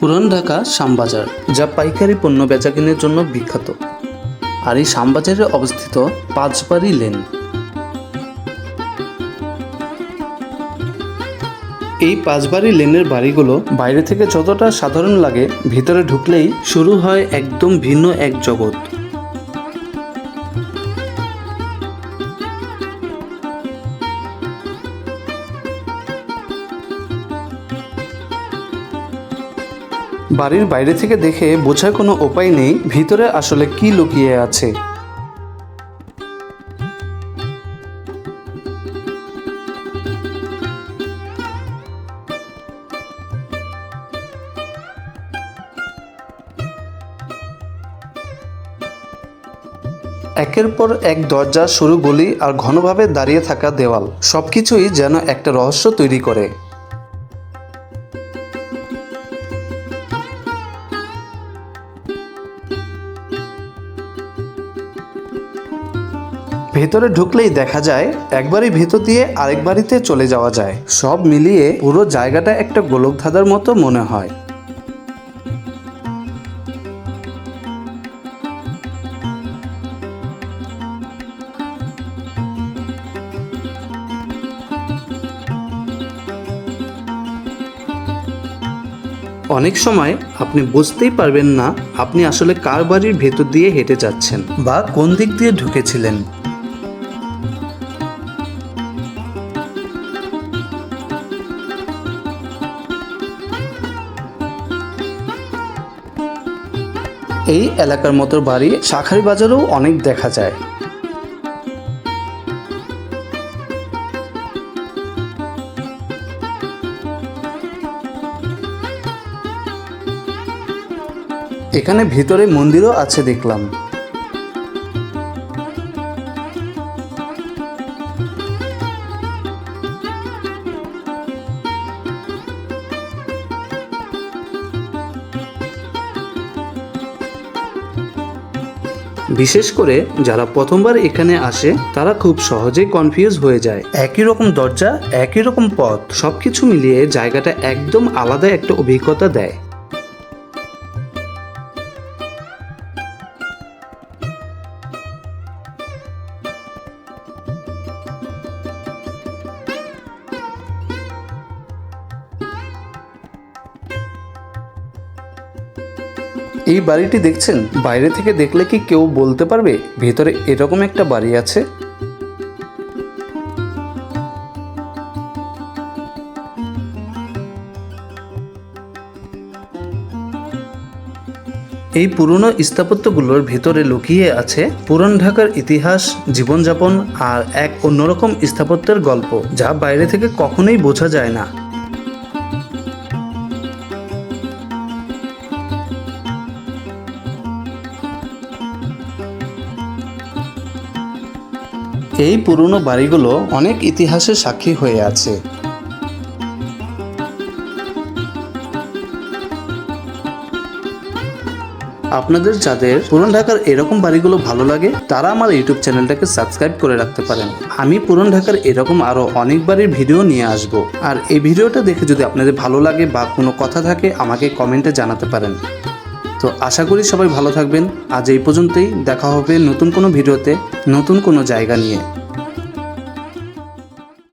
পুরান ঢাকা শ্যামবাজার, যা পাইকারি পণ্য বেচাকেনার জন্য বিখ্যাত। আর এই শ্যামবাজারে অবস্থিত পাঁচবাড়ি লেন। এই পাঁচবাড়ি লেনের বাড়িগুলো বাইরে থেকে যতটা সাধারণ লাগে, ভিতরে ঢুকলেই শুরু হয় একদম ভিন্ন এক জগৎ। বাড়ির বাইরে থেকে দেখে বোঝার কোনো উপায় নেই ভিতরে আসলে কি লুকিয়ে আছে। একের পর এক দরজা, সরু গলি আর ঘনভাবে দাঁড়িয়ে থাকা দেওয়াল, সবকিছুই যেন একটা রহস্য তৈরি করে। ভেতরে ঢুকলেই দেখা যায় একবারই ভেতর দিয়ে আরেক বাড়িতে চলে যাওয়া যায়। সব মিলিয়ে পুরো জায়গাটা একটা গোলকধাঁধার মতো মনে হয়। অনেক সময় আপনি বুঝতেই পারবেন না আপনি আসলে কার বাড়ির ভেতর দিয়ে হেঁটে যাচ্ছেন বা কোন দিক দিয়ে ঢুকেছিলেন। এই এলাকার মতো বাড়ি শাঁখারীবাজারেও অনেক দেখা যায়। এখানে ভিতরে মন্দিরও আছে দেখলাম। বিশেষ করে যারা প্রথমবার এখানে আসে তারা খুব সহজেই কনফিউজ হয়ে যায়। একই রকম দরজা, একই রকম পথ, সবকিছু মিলিয়ে জায়গাটা একদম আলাদা একটা অভিজ্ঞতা দেয়। এই বাড়িটি দেখছেন, বাইরে থেকে দেখলে কি কেউ বলতে পারবে ভেতরে এরকম একটা বাড়ি আছে? এই পুরনো স্থাপত্যগুলোর ভেতরে লুকিয়ে আছে পুরান ঢাকার ইতিহাস, জীবনযাপন আর এক অন্যরকম স্থাপত্যের গল্প, যা বাইরে থেকে কখনোই বোঝা যায় না। এই পুরনো বাড়িগুলো অনেক ইতিহাসের সাক্ষী হয়ে আছে। আপনাদের যাদের পুরান ঢাকার এরকম বাড়িগুলো ভালো লাগে তারা আমার ইউটিউব চ্যানেলটাকে সাবস্ক্রাইব করে রাখতে পারেন। আমি পুরান ঢাকার এরকম আরও অনেক বাড়ির ভিডিও নিয়ে আসব। আর এই ভিডিওটা দেখে যদি আপনাদের ভালো লাগে বা কোনো কথা থাকে আমাকে কমেন্টে জানাতে পারেন। তো আশা করি সবাই ভালো থাকবেন। আজ এই পর্যন্তই, দেখা হবে নতুন কোনো ভিডিওতে, নতুন কোনো জায়গা নিয়ে।